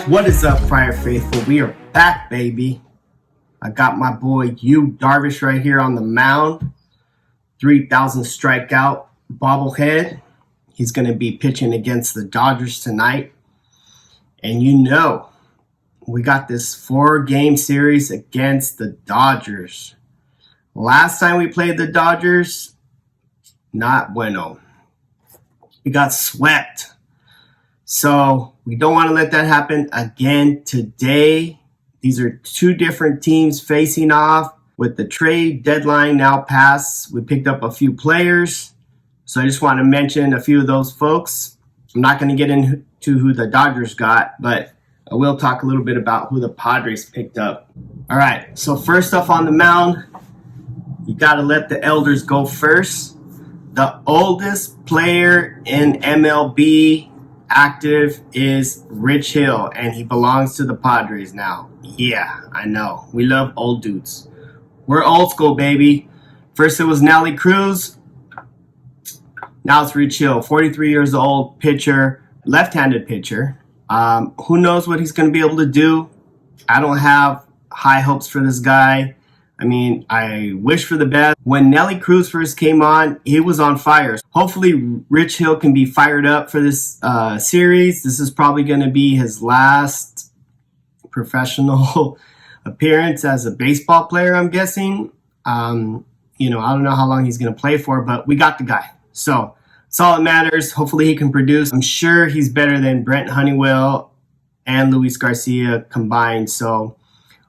What is up, Friar Faithful? We are back, baby. I got my boy Yu Darvish right here on the mound. 3,000 strikeout bobblehead. He's going to be pitching against the Dodgers tonight. And you know, we got this 4-game series against the Dodgers. Last time we played the Dodgers, not bueno. We got swept. So we don't want to let that happen again today. These are two different teams facing off. With the trade deadline now passed, we picked up a few players. So I just want to mention a few of those folks. I'm not going to get into who the Dodgers got, but I will talk a little bit about who the Padres picked up. All right, so first off on the mound, you got to let the elders go first. The oldest player in MLB active is Rich Hill, and he belongs to the Padres now. Yeah, I know. We love old dudes. We're old school, baby. First it was Nelly Cruz. Now it's Rich Hill, 43 years old, pitcher, left-handed pitcher. Who knows what he's going to be able to do? I don't have high hopes for this guy. I mean, I wish for the best. When Nelly Cruz first came on, he was on fire. Hopefully, Rich Hill can be fired up for this series. This is probably going to be his last professional appearance as a baseball player, I'm guessing. I don't know how long he's going to play for, but we got the guy. So that's all that matters. Hopefully, he can produce. I'm sure he's better than Brent Honeywell and Luis Garcia combined. So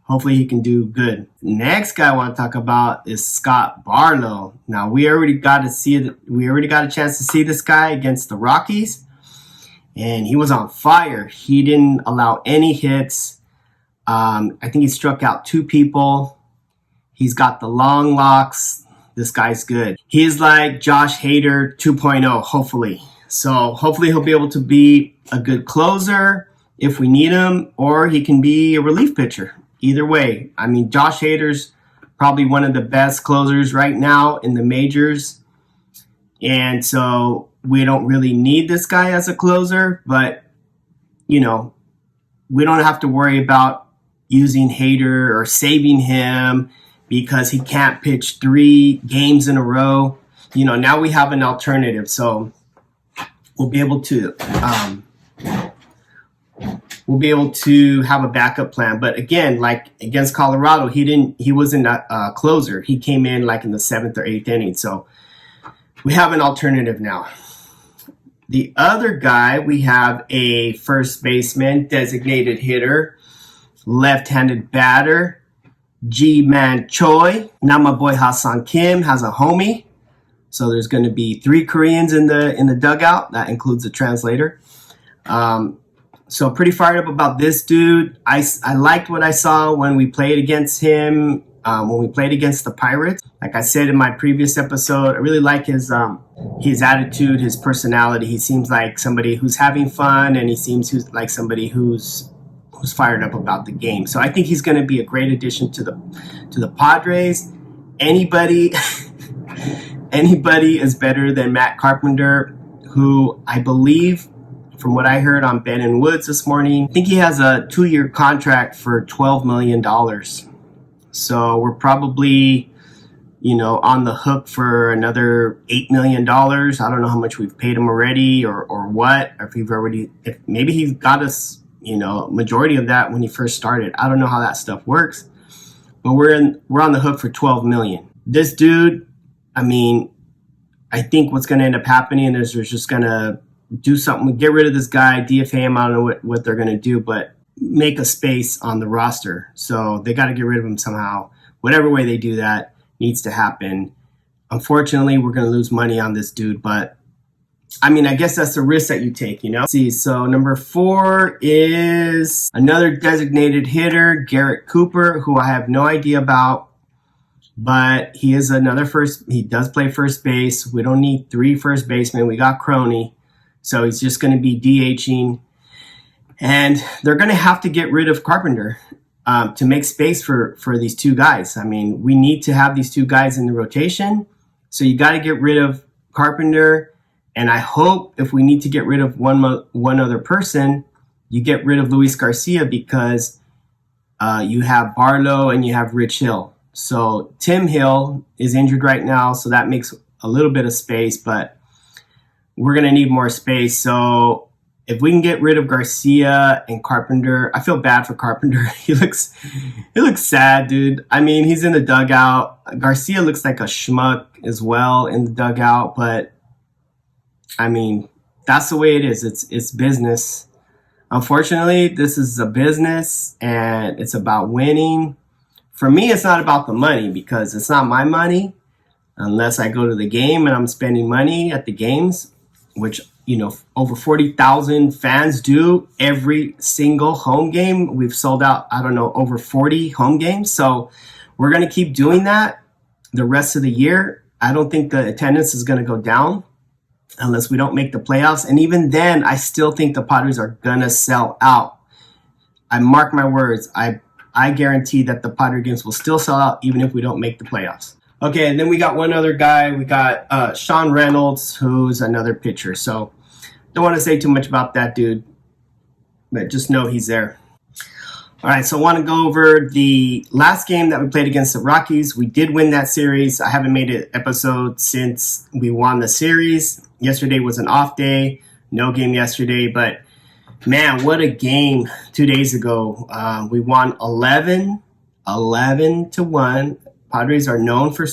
hopefully he can do good. Next guy I want to talk about is Scott Barlow. Now we already got a chance to see this guy against the Rockies, and he was on fire. He didn't allow any hits. I think he struck out 2 people. He's got the long locks. This guy's good. He's like Josh Hader 2.0, hopefully. So hopefully he'll be able to be a good closer if we need him, or he can be a relief pitcher. Either way, I mean, Josh Hader's probably one of the best closers right now in the majors. And so we don't really need this guy as a closer, but, we don't have to worry about using Hader or saving him because he can't pitch 3 games in a row. Now we have an alternative. So we'll be able to have a backup plan. But again, like against Colorado, he wasn't a closer. He came in like in the 7th or 8th inning. So we have an alternative now. The other guy, we have a first baseman, designated hitter, left-handed batter, Ji-Man Choi. Now my boy Hassan Kim has a homie. So there's going to be 3 Koreans in the dugout. That includes the translator. So pretty fired up about this dude. I liked what I saw when we played against him, when we played against the Pirates. Like I said in my previous episode, I really like his attitude, his personality. He seems like somebody who's having fun, and he seems like somebody who's fired up about the game. So I think he's going to be a great addition to the Padres. Anybody is better than Matt Carpenter, who I believe, from what I heard on Ben and Woods this morning, I think he has a 2-year contract for $12 million. So we're probably, on the hook for another $8 million. I don't know how much we've paid him already or what, or if maybe he's got us, majority of that when he first started. I don't know how that stuff works, but we're on the hook for $12 million. This dude, I think what's going to end up happening is they're just going to do something, get rid of this guy, DFA him. I don't know what they're going to do, but make a space on the roster. So they got to get rid of him somehow. Whatever way they do that needs to happen. Unfortunately, we're going to lose money on this dude, but I guess that's the risk that you take, See, so number 4 is another designated hitter, Garrett Cooper, who I have no idea about, but he is he does play first base. We don't need 3 first basemen. We got Crony. So he's just going to be DHing. And they're going to have to get rid of Carpenter to make space for these 2 guys. We need to have these 2 guys in the rotation. So you got to get rid of Carpenter. And I hope if we need to get rid of one other person, you get rid of Luis Garcia because you have Barlow and you have Rich Hill. So Tim Hill is injured right now, so that makes a little bit of space, but we're going to need more space. So if we can get rid of Garcia and Carpenter, I feel bad for Carpenter. He looks sad, dude. I mean, he's in the dugout. Garcia looks like a schmuck as well in the dugout, but I mean, that's the way it is. It's business. Unfortunately, this is a business and it's about winning. For me, it's not about the money because it's not my money unless I go to the game and I'm spending money at the games, which, you know, over 40,000 fans do every single home game. We've sold out, I don't know, over 40 home games. So we're going to keep doing that the rest of the year. I don't think the attendance is going to go down unless we don't make the playoffs. And even then, I still think the Padres are going to sell out. I mark my words. I guarantee that the Padre games will still sell out even if we don't make the playoffs. Okay, and then we got one other guy. We got Sean Reynolds, who's another pitcher. So don't want to say too much about that dude, but just know he's there. All right, so I want to go over the last game that we played against the Rockies. We did win that series. I haven't made an episode since we won the series. Yesterday was an off day. No game yesterday, but man, what a game 2 days ago. We won 11 to 1. Padres are known for,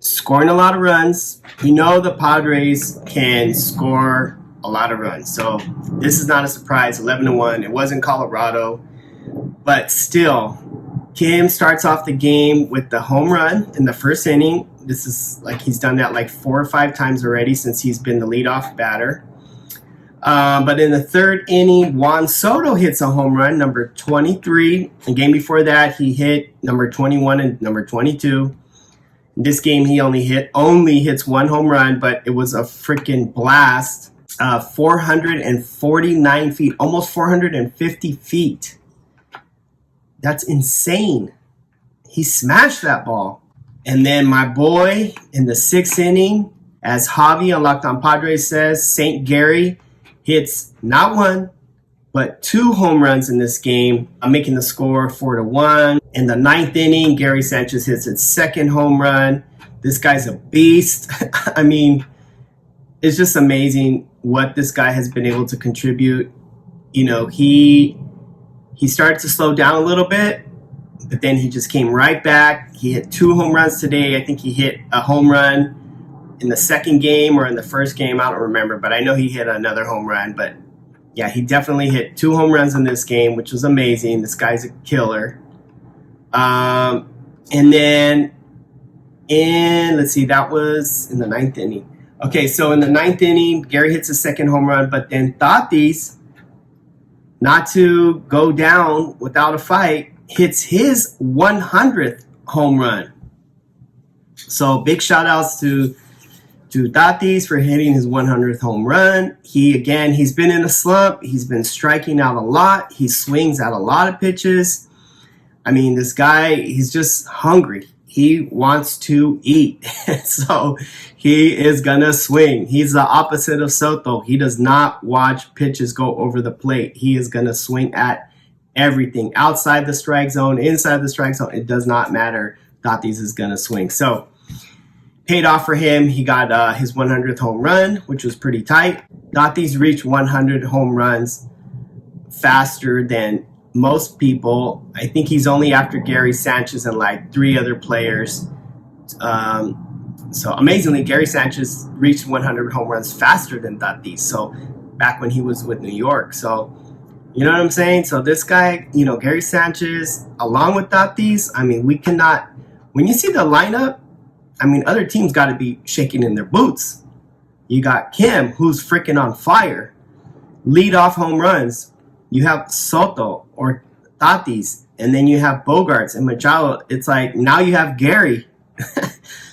scoring a lot of runs. You know the Padres can score a lot of runs. So this is not a surprise, 11 to 1. It was in Colorado. But still, Kim starts off the game with the home run in the first inning. This is like he's done that like 4 or 5 times already since he's been the leadoff batter. But in the third inning, Juan Soto hits a home run, number 23. The game before that, he hit number 21 and number 22. In this game, he only hits one home run, but it was a freaking blast. 449 feet, almost 450 feet. That's insane. He smashed that ball. And then my boy in the 6th inning, as Javi on Locked On Padres says, St. Gary hits not one, but 2 home runs in this game, making the score 4-1. In the 9th inning, Gary Sanchez hits his 2nd home run. This guy's a beast. I mean, it's just amazing what this guy has been able to contribute. You know, he started to slow down a little bit, but then he just came right back. He hit 2 home runs today. I think he hit a home run in the second game or in the first game. I don't remember, but I know he hit another home run. But yeah, he definitely hit 2 home runs in this game, which was amazing. This guy's a killer. And then that was in the 9th inning. Okay, so in the 9th inning, Gary hits a 2nd home run, but then Tatis, not to go down without a fight, hits his 100th home run. So big shout outs to Tatis for hitting his 100th home run. He's been in a slump. He's been striking out a lot. He swings at a lot of pitches. I mean, this guy, he's just hungry. He wants to eat. So he is going to swing. He's the opposite of Soto. He does not watch pitches go over the plate. He is going to swing at everything. Outside the strike zone, inside the strike zone, it does not matter. Tatis is going to swing. So paid off for him. He got his 100th home run, which was pretty tight. Tatis reached 100 home runs faster than most people. I think he's only after Gary Sanchez and like 3 other players. So amazingly, Gary Sanchez reached 100 home runs faster than Tatis. So back when he was with New York. So you know what I'm saying? So this guy, Gary Sanchez, along with Tatis, I mean, we cannot. When you see the lineup, I mean, other teams got to be shaking in their boots. You got Kim, who's freaking on fire. Lead off home runs. You have Soto or Tatis, and then you have Bogarts and Machado. It's like now you have Gary.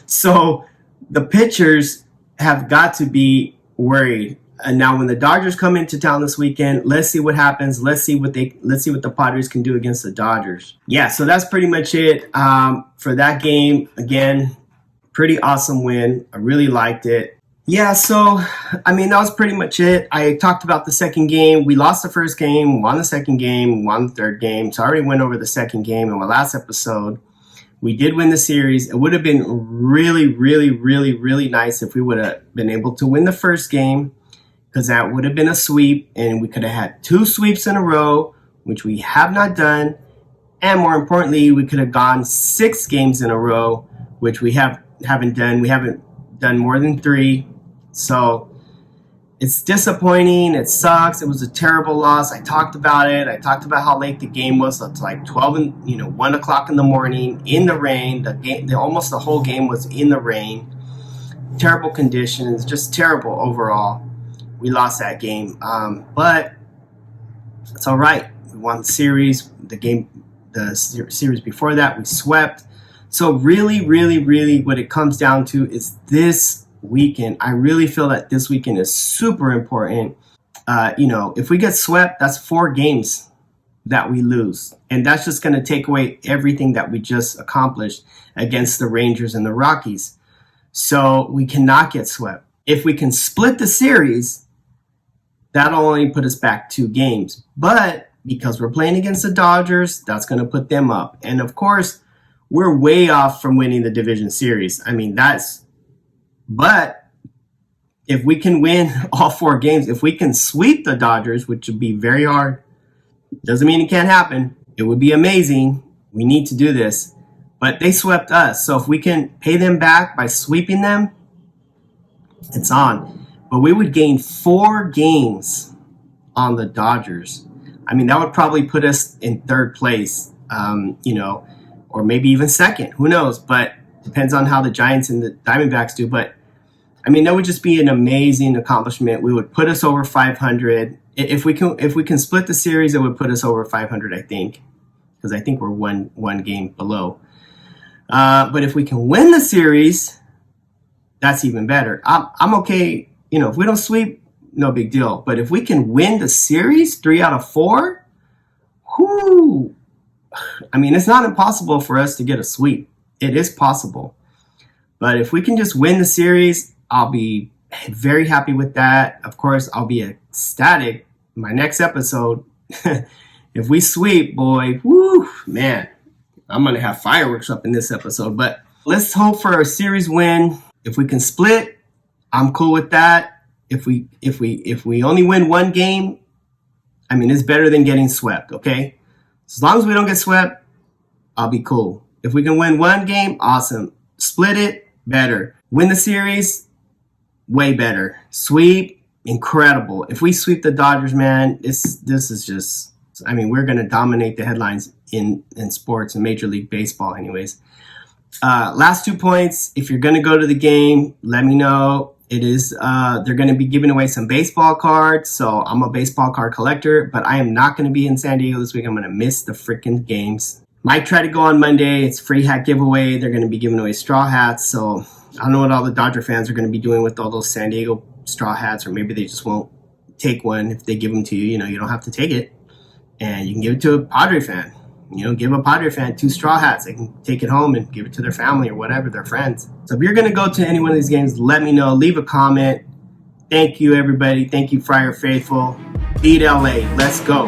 So the pitchers have got to be worried. And now when the Dodgers come into town this weekend, let's see what happens. Let's see what the Padres can do against the Dodgers. Yeah, so that's pretty much it for that game. Again, pretty awesome win. I really liked it. Yeah, so, I mean, that was pretty much it. I talked about the second game. We lost the first game, won the second game, won the third game. So I already went over the second game in my last episode. We did win the series. It would have been really, really, really, really nice if we would have been able to win the first game, because that would have been a sweep, and we could have had 2 sweeps in a row, which we have not done. And more importantly, we could have gone 6 games in a row, which we haven't done. We haven't done more than 3. So it's disappointing. It sucks. It was a terrible loss. I talked about it. I talked about how late the game was. It's like 12 and 1 o'clock in the morning in the rain. Almost the whole game was in the rain. Terrible conditions. Just terrible overall. We lost that game, but it's all right. We won the series. The series before that, we swept. So really, really, really, what it comes down to is this weekend. I really feel that this weekend is super important. If we get swept, that's 4 games that we lose, and that's just going to take away everything that we just accomplished against the Rangers and the Rockies. So we cannot get swept. If we can split the series, that'll only put us back 2 games. But because we're playing against the Dodgers, that's going to put them up. And of course, we're way off from winning the division series. I mean, but if we can win all 4 games, if we can sweep the Dodgers, which would be very hard, doesn't mean it can't happen. It would be amazing. We need to do this. But they swept us. So if we can pay them back by sweeping them, it's on. But we would gain 4 games on the Dodgers. I mean, that would probably put us in 3rd place, or maybe even 2nd. Who knows? But depends on how the Giants and the Diamondbacks do. But, I mean, that would just be an amazing accomplishment. We would put us over 500. If we can split the series, it would put us over 500, I think, because I think we're one game below. But if we can win the series, that's even better. I'm okay. If we don't sweep, no big deal. But if we can win the series 3 out of 4, whoo! I mean, it's not impossible for us to get a sweep. It is possible. But if we can just win the series, I'll be very happy with that. Of course, I'll be ecstatic. My next episode, if we sweep, boy, whoo, man, I'm going to have fireworks up in this episode. But let's hope for a series win. If we can split, I'm cool with that. If we only win 1 game, I mean, it's better than getting swept, okay? As long as we don't get swept, I'll be cool. If we can win 1 game, awesome. Split it, better. Win the series, way better. Sweep, incredible. If we sweep the Dodgers, man, this is just, I mean, we're going to dominate the headlines in sports and Major League Baseball anyways. Last 2 points. If you're going to go to the game, let me know. It is, they're going to be giving away some baseball cards. So I'm a baseball card collector, but I am not going to be in San Diego this week. I'm going to miss the freaking games. Might try to go on Monday. It's free hat giveaway. They're going to be giving away straw hats. So I don't know what all the Dodger fans are going to be doing with all those San Diego straw hats, or maybe they just won't take one if they give them to you. You don't have to take it. And you can give it to a Padre fan. Give a Padre fan 2 straw hats. They can take it home and give it to their family or whatever, their friends. So if you're going to go to any one of these games, let me know. Leave a comment. Thank you, everybody. Thank you, Friar Faithful. Beat LA. Let's go.